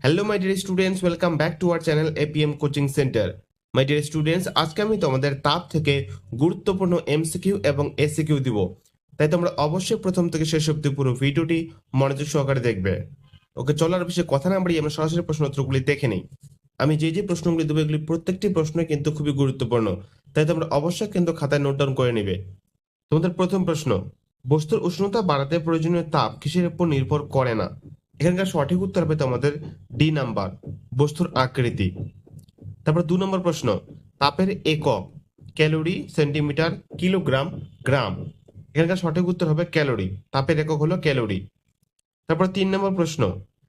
Hello my dear students, welcome back to our channel APM coaching centre. My dear students, আজকে আমি তোমাদের তাপ থেকে গুরুত্বপূর্ণ এমসিকিউ এবং এসিকিউ দিব, তাই তোমরা অবশ্যই প্রথম থেকে শেষ অবধি পুরো ভিডিওটি মনোযোগ সহকারে দেখবে। ওকে, চলার বিষয়ে কথা না বাড়িয়ে আমরা সরাসরি প্রশ্নোত্তরগুলি দেখে নিই। আমি যে প্রশ্নগুলি দেবো এগুলি প্রত্যেকটি প্রশ্ন কিন্তু খুবই গুরুত্বপূর্ণ, তাই তোমরা অবশ্যই কিন্তু খাতায় নোট ডাউন করে নিবে। তোমাদের প্রথম প্রশ্ন, বস্তুর উষ্ণতা বাড়াতে প্রয়োজনীয় তাপ কিসের উপর নির্ভর করে না? এখানকার সঠিক উত্তর হবে তোমাদের ডি নাম্বার, বস্তুর আকৃতি। তারপর 2 নম্বর প্রশ্ন, তাপের একক ক্যালোরি, সেন্টিমিটার, কিলোগ্রাম, গ্রাম। এখানকার সঠিক উত্তর হবে ক্যালোরি, তাপের একক হলো ক্যালোরি। তারপর 3 নম্বর প্রশ্ন,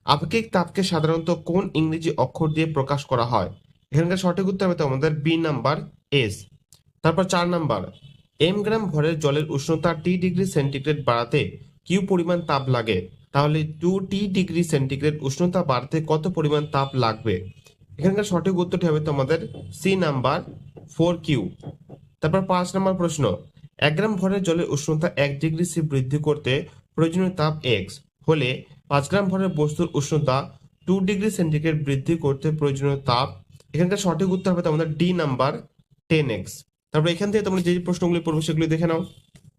আপেক্ষিক তাপকে সাধারণত কোন ইংরেজি অক্ষর দিয়ে প্রকাশ করা হয়? এখানকার সঠিক উত্তর হবে তোমাদের বি নাম্বার, এস। তারপর 4 নাম্বার, এম গ্রাম ভরের জলের উষ্ণতা টি ডিগ্রি সেন্টিগ্রেড বাড়াতে কিউ পরিমাণ তাপ লাগে? তাহলে 2 ডিগ্রি সেন্টিগ্রেড উষ্ণতা বাড়তে কত পরিমাণ তাপ লাগবে? এখানকার সঠিক উত্তরটি হবে তোমাদের সি নাম্বার, 4 কিউ। তারপর 5 নম্বর প্রশ্ন, 1 গ্রাম ভরের জলের উষ্ণতা 1 ডিগ্রি সি বৃদ্ধি করতে প্রয়োজনীয় তাপ এক্স হলে 5 গ্রাম ভরের বস্তুর উষ্ণতা 2 ডিগ্রি সেন্টিগ্রেড বৃদ্ধি করতে প্রয়োজনীয় তাপ? এখানকার সঠিক উত্তর হবে তোমাদের ডি নাম্বার, 10x। তারপর এখান থেকে তোমরা যে প্রশ্নগুলি পড়বো সেগুলি দেখে নাও।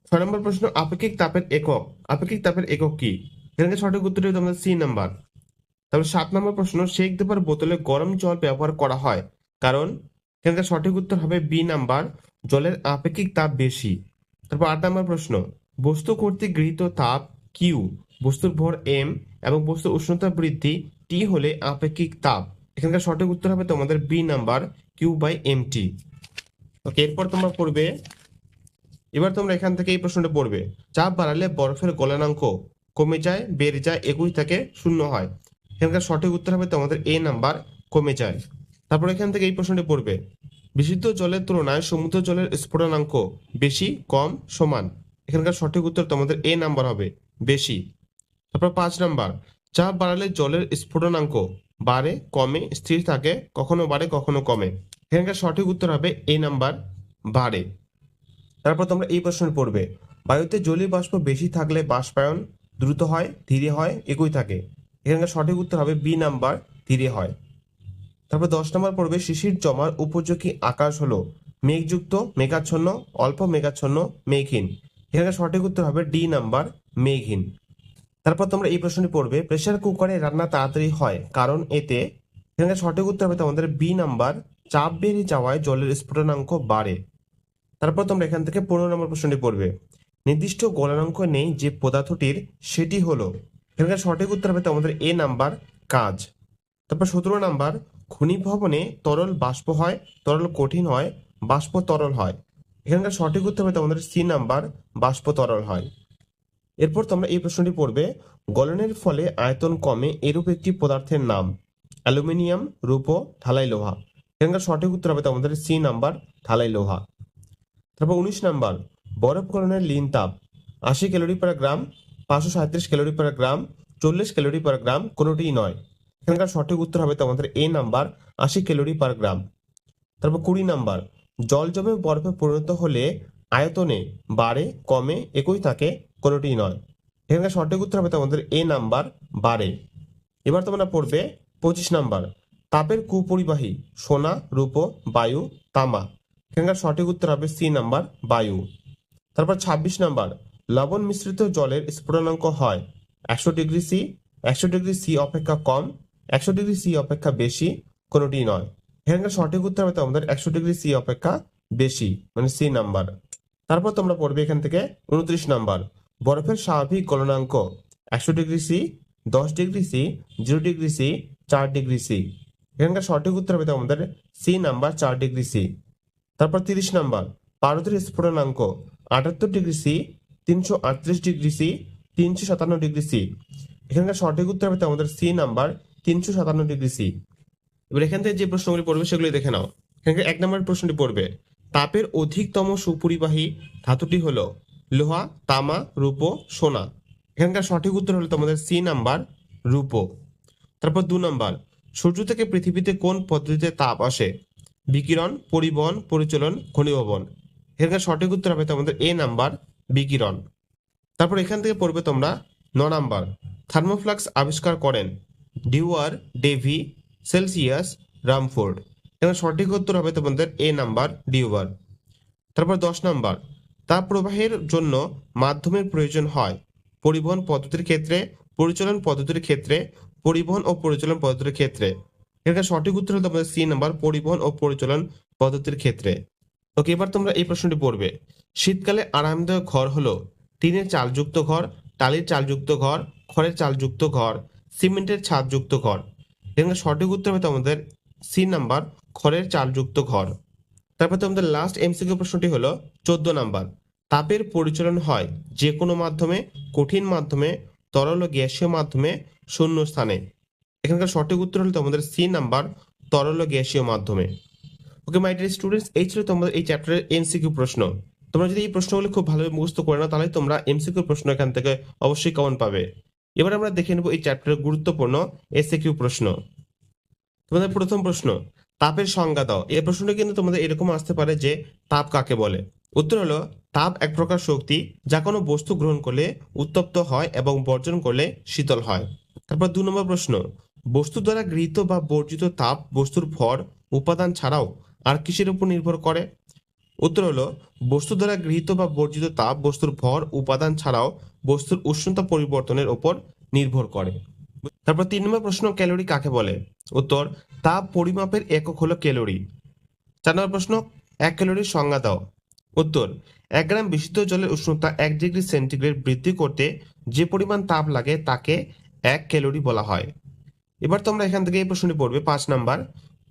6 নম্বর প্রশ্ন, আপেক্ষিক তাপের একক, আপেক্ষিক তাপের একক কি? এখানকার সঠিক উত্তরটি হবে তোমাদের সি নাম্বার। তারপর 7 নম্বর প্রশ্ন, শেক দেবার বোতলে গরম জল ব্যবহার করা হয় কারণ? এখানকার সঠিক উত্তর হবে বি নাম্বার, জলের আপেক্ষিক তাপ বেশি। তারপর 8 নম্বর প্রশ্ন, বস্তু কর্তৃক গৃহীত তাপ কিউ, বস্তুর ভর এম এবং বস্তুর উষ্ণতা বৃদ্ধি টি হলে আপেক্ষিক তাপ। এখানকার সঠিক উত্তর হবে তোমাদের বি নাম্বার, কিউ/এম/টি। ওকে, এরপর তোমরা পড়বে, এবার তোমরা এখান থেকে এই প্রশ্নটা পড়বে, চাপ বাড়ালে বরফের গলনাঙ্ক কমে যায়, বেড়ে যায়, 21 থেকে 0 হয়? এখানকার সঠিক উত্তর হবে তোমাদের এ নাম্বার, কমে যায়। তারপর এখান থেকে এই প্রশ্নটি পড়বে, বিশুদ্ধ জলের তুলনায় সমুদ্র জলের স্ফুটনাঙ্ক বেশি, কম, সমান? এখানকার সঠিক উত্তর তোমাদের এ নাম্বার হবে, বেশি। তারপর 5 নাম্বার, চাপ বাড়ালে জলের স্ফুটনাঙ্ক বাড়ে, কমে, স্থির থাকে, কখনো বাড়ে কখনো কমে? এখানকার সঠিক উত্তর হবে এ নাম্বার, বাড়ে। তারপর তোমরা এই প্রশ্ন পড়বে, বায়ুতে জলীয় বাষ্প বেশি থাকলে বাষ্পায়ন দ্রুত হয়, ধীরে হয়, একই থাকে? এখানকার সঠিক উত্তর হবে বি নাম্বার, ধীরে হয়। তারপর 10 নম্বর পড়বে, শিশির জমার উপযোগী আকাশ হলো মেঘযুক্ত, মেঘাচ্ছন্ন, অল্প মেঘাচ্ছন্ন, মেঘহীন? এখানকার সঠিক উত্তর হবে ডি নাম্বার, মেঘহীন। তারপর তোমরা এই প্রশ্নটি পড়বে, প্রেসার কুকারে রান্না তাড়াতাড়ি হয় কারণ এতে? এখানকার সঠিক উত্তর হবে তোমাদের বি নাম্বার, চাপ বেড়ে যাওয়ায় জলের স্ফুটনাঙ্ক বাড়ে। তারপর তোমরা এখান থেকে 15 নম্বর প্রশ্নটি পড়বে, নির্দিষ্ট গলনাঙ্ক নেই যে পদার্থটির, সেটি হলো? এখানকার সঠিক উত্তর হবে তোমাদের এ নাম্বার, কাজ। তারপর 17 নাম্বার, ঘনীভবনে তরল বাষ্প হয়, তরল কঠিন হয়, বাষ্প তরল হয়? এখানকার সঠিক উত্তর হবে তোমাদের সি নাম্বার, বাষ্প তরল হয়। এরপর তোমরা এই প্রশ্নটি পড়বে, গলনের ফলে আয়তন কমে এরূপ একটি পদার্থের নাম? অ্যালুমিনিয়াম, রূপো, ঢালাই লোহা? এখানকার সঠিক উত্তর হবে তোমাদের সি নাম্বার, ঢালাই লোহা। তারপর 19 নাম্বার, বরফ গলনের লীন তাপ 80 ক্যালোরি/গ্রাম, 537 ক্যালোরি/গ্রাম, 40 ক্যালোরি/গ্রাম, কোনোটিই নয়? এখানকার সঠিক উত্তর হবে তোমাদের এ নাম্বার, 80 ক্যালোরি/গ্রাম। তারপর 20 নাম্বার, জল জমে বরফে পরিণত হলে আয়তনে বাড়ে, কমে, একই থাকে, কোনোটিই নয়? এখানকার সঠিক উত্তর হবে তোমাদের এ নাম্বার, বাড়ে। এবার তোমরা পড়বে 25 নাম্বার, তাপের কুপরিবাহী সোনা, রূপো, বায়ু, তামা? এখানকার সঠিক উত্তর হবে সি নাম্বার, বায়ু। তারপর 26 নাম্বার, লবণ মিশ্রিত জলের স্ফুটনাঙ্ক হয় 100 ডিগ্রি সি, 100 ডিগ্রি সি অপেক্ষা কম, 100 ডিগ্রি সি অপেক্ষা বেশি, কোনোটি নয়? এখানকার সঠিক উত্তর হবে তোমাদের 100 ডিগ্রি সি অপেক্ষা বেশি, মানে সি নাম্বার। তারপর তোমরা পড়বে এখান থেকে 29 নাম্বার, বরফের স্বাভাবিক গলনাঙ্ক 100 degree C, 10 degree C, 0 degree C, 4 degree C? এখানকার সঠিক উত্তর হবে তোমাদের সি নাম্বার, 4 ডিগ্রি সি। তারপর 30 নাম্বার, পারদের স্ফুটনাঙ্ক 78 degree C, 338 degree C, 357 degree C? এখানকার সঠিক উত্তর হবে আমাদের সি নাম্বার, 357 ডিগ্রি সি। এবার এখান থেকে যে প্রশ্নগুলি পড়বে সেগুলি দেখে নাও। এখানে 1 নম্বর প্রশ্নটি পড়বে, তাপের অধিকতম সুপরিবাহী ধাতুটি হলো লোহা, তামা, রূপো, সোনা? এখানকার সঠিক উত্তর হলো তোমাদের সি নাম্বার, রূপো। তারপর 2 নম্বর, সূর্য থেকে পৃথিবীতে কোন পদ্ধতিতে তাপ আসে? বিকিরণ, পরিবহন, পরিচলন, ঘনীভবন? এখানকার সঠিক উত্তর হবে তোমাদের এ নাম্বার, বিকিরণ। তারপর এখান থেকে পড়বে তোমরা 9 নাম্বার, থার্মোফ্লাক্স আবিষ্কার করেন ডিওয়ার, ডেভি, সেলসিয়াস, রামফোর্ড। এখানে সঠিক উত্তর হবে তোমাদের এ নাম্বার, ডিওয়ার। তারপর 10 নাম্বার, তাপ প্রবাহের জন্য মাধ্যমের প্রয়োজন হয় পরিবহন পদ্ধতির ক্ষেত্রে, পরিচালন পদ্ধতির ক্ষেত্রে, পরিবহন ও পরিচালন পদ্ধতির ক্ষেত্রে। এখানে সঠিক উত্তর হলো তোমাদের সি নাম্বার, পরিবহন ও পরিচালন পদ্ধতির ক্ষেত্রে। ওকে, এবার তোমরা এই প্রশ্নটি পড়বে। শীতকালে আরামদায়ক ঘর হলো টিনের চালযুক্ত ঘর, টালির চালযুক্ত ঘর, খড়ের চালযুক্ত ঘর, সিমেন্টের ছাদযুক্ত ঘর। এখানে সঠিক উত্তর হবে তোমাদের সি নাম্বার, খড়ের চালযুক্ত ঘর। তারপর তোমাদের লাস্ট এমসিকিউ প্রশ্নটি হলো 14 নাম্বার, তাপের পরিচালন হয় যে কোনো মাধ্যমে, কঠিন মাধ্যমে, তরল ও গ্যাসীয় মাধ্যমে, শূন্য স্থানে। এখানকার সঠিক উত্তর হলো তোমাদের সি নাম্বার, তরল ও গ্যাসীয় মাধ্যমে। ওকে মাই ডিয়ার স্টুডেন্টস, এই ছিল তোমাদের এই চ্যাপ্টারের এমসিকিউ প্রশ্ন। তোমরা যদি এই প্রশ্নগুলো খুব ভালোভাবে মুখস্থ করে নাও তাহলে তোমরা এমসিকিউ প্রশ্ন এখান থেকে অবশ্যই কমন পাবে। এবার আমরা দেখে নেব এই চ্যাপ্টারের গুরুত্বপূর্ণ এসএকিউ প্রশ্ন। তোমাদের প্রথম প্রশ্ন, তাপের সংজ্ঞা দাও। এই প্রশ্নটা কিন্তু তোমাদের এরকম আসতে পারে যে তাপ কাকে বলে। উত্তর হলো তাপ এক প্রকার শক্তি যা কোনো বস্তু গ্রহণ করলে উত্তপ্ত হয় এবং বর্জন করলে শীতল হয়। তারপর 2 নম্বর প্রশ্ন, বস্তু দ্বারা গৃহীত বা বর্জিত তাপ বস্তুর ভর, উপাদান ছাড়াও আর কিসের উপর নির্ভর করে? উত্তর হলো বস্তু দ্বারা গৃহীত বা বর্জিত তাপ বস্তুর ভর, উপাদান ছাড়াও বস্তুর উষ্ণতা পরিবর্তনের উপর নির্ভর করে। তারপর 3 নম্বর প্রশ্ন, ক্যালোরি কাকে বলে? উত্তর তাপ পরিমাপের একক হলো ক্যালোরি। 4 নম্বর প্রশ্ন, 1 ক্যালোরির সংজ্ঞা দাও। উত্তর 1 গ্রাম বিশুদ্ধ জলের উষ্ণতা 1 ডিগ্রি সেন্টিগ্রেড বৃদ্ধি করতে যে পরিমাণ তাপ লাগে তাকে 1 ক্যালোরি বলা হয়। এবার তোমরা এখান থেকে এই প্রশ্নটি পড়বে 5 নাম্বার,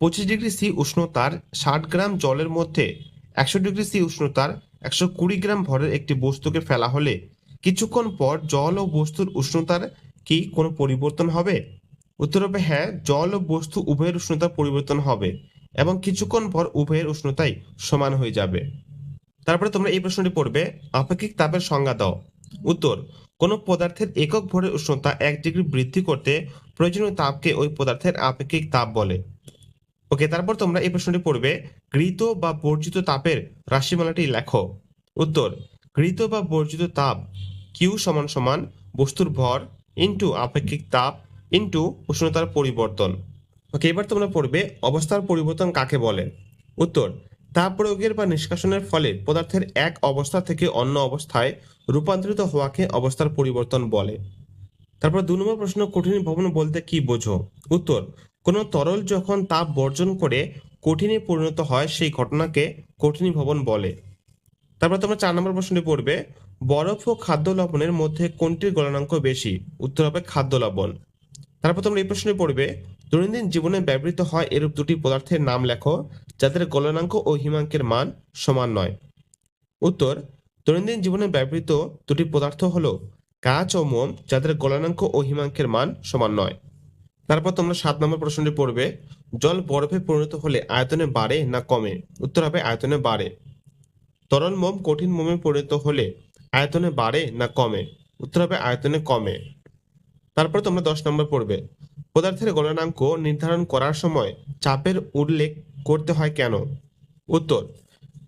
25 ডিগ্রি সি উষ্ণতার 60 গ্রাম জলের মধ্যে 100 ডিগ্রি সি উষ্ণতার 120 গ্রাম ভরের একটি বস্তুকে ফেলা হলে কিছুক্ষণ পর জল ও বস্তুর উষ্ণতার কি কোনো পরিবর্তন হবে? উত্তর হবে হ্যাঁ, জল ও বস্তু উভয়ের উষ্ণতার পরিবর্তন হবে এবং কিছুক্ষণ পর উভয়ের উষ্ণতাই সমান হয়ে যাবে। তারপরে তোমরা এই প্রশ্নটি পড়বে, আপেক্ষিক তাপের সংজ্ঞা দাও। উত্তর কোনো পদার্থের একক ভরের উষ্ণতা 1 ডিগ্রি বৃদ্ধি করতে প্রয়োজনীয় তাপকে ওই পদার্থের আপেক্ষিক তাপ বলে। ওকে, তারপর তোমরা এই প্রশ্নটি পড়বে, গৃহীত বা বর্জিত তাপের রাশিমালাটি লেখো। উত্তর গৃহীত বা বর্জিত তাপ কিউ সমান সমান বস্তুর ভর ইন্টু আপেক্ষিক তাপ ইন্টু উষ্ণতার পরিবর্তন। ওকে, এবার তোমরা পড়বে, অবস্থার পরিবর্তন কাকে বলে? উত্তর তাপ প্রয়োগের বা নিষ্কাশনের ফলে পদার্থের এক অবস্থা থেকে অন্য অবস্থায় রূপান্তরিত হওয়াকে অবস্থার পরিবর্তন বলে। তারপর 2 নম্বর প্রশ্ন, কঠিন ভবন বলতে কি বোঝো? উত্তর কোনো তরল যখন তাপ বর্জন করে কঠিনে পরিণত হয় সেই ঘটনাকে কঠিনী ভবন বলে। তারপর তোমরা 4 নম্বর প্রশ্নটি পড়বে, বরফ ও খাদ্য লবণের মধ্যে কোনটির গলনাঙ্ক বেশি? উত্তর হবে খাদ্য লবণ। তারপর তোমরা এই প্রশ্নে পড়বে, দৈনন্দিন জীবনে ব্যবহৃত হয় এরূপ দুটি পদার্থের নাম লেখো যাদের গলনাঙ্ক ও হিমাঙ্কের মান সমান নয়। উত্তর দৈনন্দিন জীবনে ব্যবহৃত দুটি পদার্থ হলো কাঁচ ও মোম যাদের গলনাঙ্ক ও হিমাঙ্কের মান সমান নয়। তারপর তোমরা 7 নম্বর প্রশ্নটি পড়বে, জল বরফে পরিণত হলে আয়তনে বাড়ে না কমে? উত্তর হবে আয়তনে বাড়ে। তরল মোম কঠিন মোমে পরিণত হলে আয়তনে বাড়ে না কমে? উত্তর হবে আয়তনে কমে। তারপর তোমরা 10 নম্বর পড়বে, পদার্থের গলনাঙ্ক নির্ধারণ করার সময় চাপের উল্লেখ করতে হয় কেন? উত্তর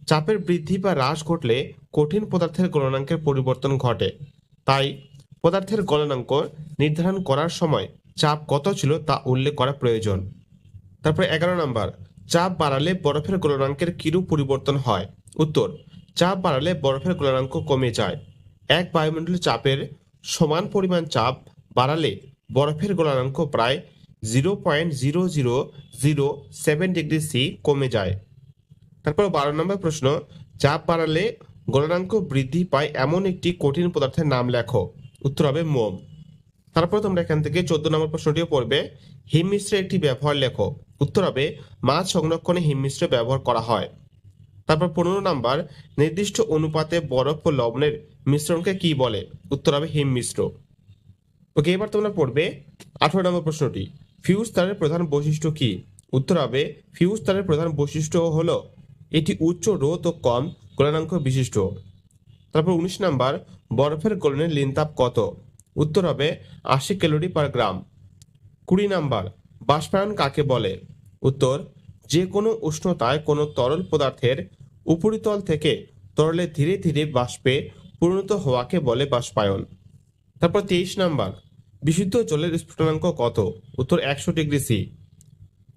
চাপের বৃদ্ধি বা হ্রাস ঘটলে কঠিন পদার্থের গলনাঙ্কের পরিবর্তন ঘটে, তাই পদার্থের গলনাঙ্ক নির্ধারণ করার সময় চাপ কত ছিল তা উল্লেখ করা প্রয়োজন। তারপর 11 নম্বর, চাপ বাড়ালে বরফের গলনাঙ্কের কিরূপ পরিবর্তন হয়? উত্তর চাপ বাড়ালে বরফের গলনাঙ্ক কমে যায়। এক বায়ুমণ্ডলীয় চাপের সমান পরিমাণ চাপ বাড়ালে বরফের গলনাঙ্ক প্রায় 0.0007 ডিগ্রি সি কমে যায়। তারপর 12 নম্বর প্রশ্ন, চাপ বাড়ালে গলনাঙ্ক বৃদ্ধি পায় এমন একটি কঠিন পদার্থের নাম লেখো। উত্তর হবে মোম। তারপর তোমরা এখান থেকে 14 নম্বর প্রশ্নটিও পড়বে, হিমমিশ্রের একটি ব্যবহার লেখো। উত্তর হবে মাছ সংরক্ষণে হিমমিশ্র ব্যবহার করা হয়। তারপর 15 নাম্বার, নির্দিষ্ট অনুপাতে বরফ ও লবণের মিশ্রণকে কি বলে? উত্তর হবে হিমমিশ্র। ওকে, এবার তোমরা পড়বে 18 নম্বর প্রশ্নটি, ফিউজ তারের প্রধান বৈশিষ্ট্য কি? উত্তর হবে ফিউজ তারের প্রধান বৈশিষ্ট্য হলো এটি উচ্চ রোধ ও কম গলনাঙ্ক বিশিষ্ট। তারপর 19 নাম্বার, বরফের গলনের লিনতাপ কত? উত্তর হবে 80 ক্যালোরি পার গ্রাম। 20 নাম্বার, বাষ্পায়ন কাকে বলে? উত্তর যে কোনো উষ্ণতায় কোনো তরল পদার্থের উপরিতল থেকে তরলে ধীরে ধীরে বাষ্পে পরিণত হওয়াকে বলে বাষ্পায়ন। তারপর 23 নাম্বার, বিশুদ্ধ জলের স্ফুটনাঙ্ক কত? উত্তর 100 ডিগ্রি সি।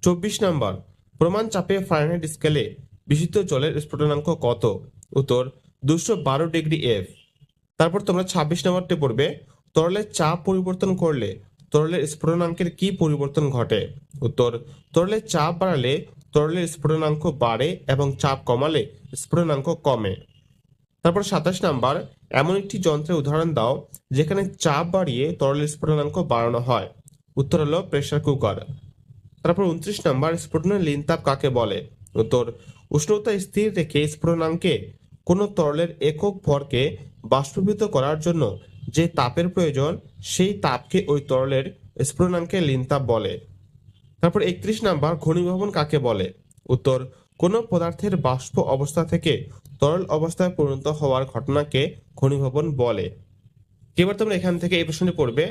24 নম্বর, প্রমাণ চাপে ফারেনহাইট স্কেলে বিশুদ্ধ জলের স্ফুটনাঙ্ক কত? উত্তর 212 ডিগ্রি এফ। তারপর তোমরা 26 নম্বরটি পড়বে, তরলের চাপ পরিবর্তন করলে তরলের স্ফুটনাঙ্কের কি পরিবর্তন ঘটে? উত্তর, তরলের চাপ বাড়ালে তরলের স্ফুটনাঙ্ক বাড়ে এবং চাপ কমালে স্ফুটনাঙ্ক কমে। তারপর 27 নাম্বার, এমন একটি যন্ত্রের উদাহরণ দাও যেখানে চাপ বাড়িয়ে তরলের স্ফুটনাঙ্ক বাড়ানো হয়। উত্তর হলো প্রেসার কুকার। তারপর 29 নাম্বার, স্ফুটনের লিনতাপ কাকে বলে? উত্তর, উষ্ণতা স্থির রেখে স্ফুটনাঙ্কে কোনো তরলের একক ভরকে বাষ্পীভূত করার জন্য যে তাপের প্রয়োজন সেই তাপকে ওই তরলের স্ফুটনাঙ্কে লিনতাপ বলে। তারপর 31 নাম্বার, ঘনীভবন কাকে বলে? উত্তর, কোনো পদার্থের বাষ্প অবস্থা থেকে তরল অবস্থায় পরিণত হওয়ার ঘটনাকে ঘনীভবন বলে। এবার তোমরা এখান থেকে এই প্রশ্নটি পড়বে,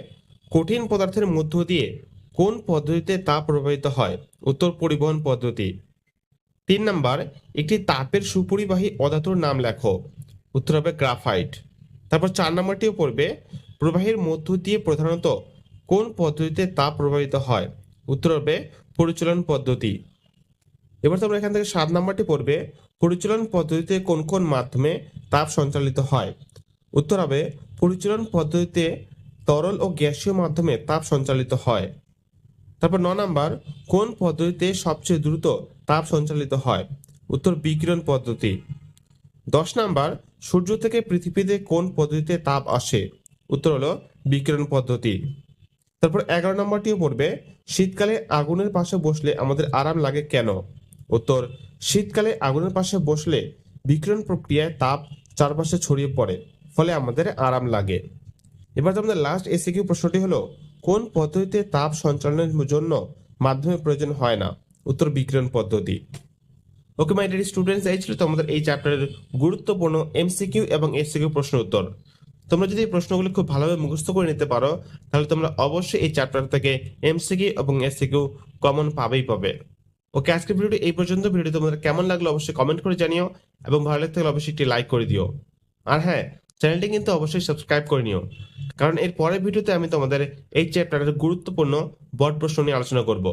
কঠিন পদার্থের মধ্য দিয়ে কোন পদ্ধতিতে তাপ প্রবাহিত হয়? উত্তর, পরিবহন পদ্ধতি। 3 নাম্বার, একটি তাপের সুপরিবাহী অধাতুর নাম লেখো। উত্তর হবে গ্রাফাইট। তারপর 4 নাম্বারটিও পড়বে, প্রবাহের মধ্য দিয়ে প্রধানত কোন পদ্ধতিতে তাপ প্রবাহিত হয়? উত্তর হবে পরিচলন পদ্ধতি। এবার তোমরা এখান থেকে 7 নাম্বারটি পড়বে, পরিচলন পদ্ধতিতে কোন কোন মাধ্যমে তাপ সঞ্চালিত হয়? উত্তর হবে পরিচলন পদ্ধতিতে তরল ও গ্যাসীয় মাধ্যমে তাপ সঞ্চালিত হয়। তারপর 9 নাম্বার, কোন পদ্ধতিতে সবচেয়ে দ্রুত তাপ সঞ্চালিত হয়? উত্তর, বিকিরণ পদ্ধতি। 10 নাম্বার, সূর্য থেকে পৃথিবীতে কোন পদ্ধতিতে তাপ আসে? উত্তর হলো বিকিরণ পদ্ধতি। তারপর 11 নম্বরটিও পড়বে, শীতকালে আগুনের পাশে বসলে আমাদের আরাম লাগে কেন? উত্তর, শীতকালে আগুনের পাশে বসলে বিকিরণ প্রক্রিয়ায় তাপ চারপাশে ছড়িয়ে পড়ে, ফলে আমাদের আরাম লাগে। এবার আমাদের লাস্ট এসিকিউ প্রশ্নটি হলো, কোন পদ্ধতিতে তাপ সঞ্চালনের জন্য মাধ্যমের প্রয়োজন হয় না? উত্তর, বিকিরণ পদ্ধতি। ওকে মাই ডিয়ার স্টুডেন্টস, এই ছিল তোমাদের এই চ্যাপ্টারের গুরুত্বপূর্ণ এমসিকিউ এবং এসিকিউ প্রশ্ন উত্তর। তোমরা যদি এই প্রশ্নগুলি খুব ভালোভাবে মুখস্থ করে নিতে পারো তাহলে তোমরা অবশ্যই এই চ্যাপ্টার থেকে এমসিকিউ এবং এসিকিউ কমন পাবেই পাবে। ওকে, আজকের ভিডিওটি এই পর্যন্ত। ভিডিওটি তোমাদের কেমন লাগলো অবশ্যই কমেন্ট করে জানিও এবং ভালো লাগতে হলে অবশ্যই একটি লাইক করে দিও। আর হ্যাঁ, চ্যানেলটি কিন্তু অবশ্যই সাবস্ক্রাইব করে নিও, কারণ এর পরের ভিডিওতে আমি তোমাদের এই চ্যাপ্টারের গুরুত্বপূর্ণ বড় প্রশ্ন নিয়ে আলোচনা করব।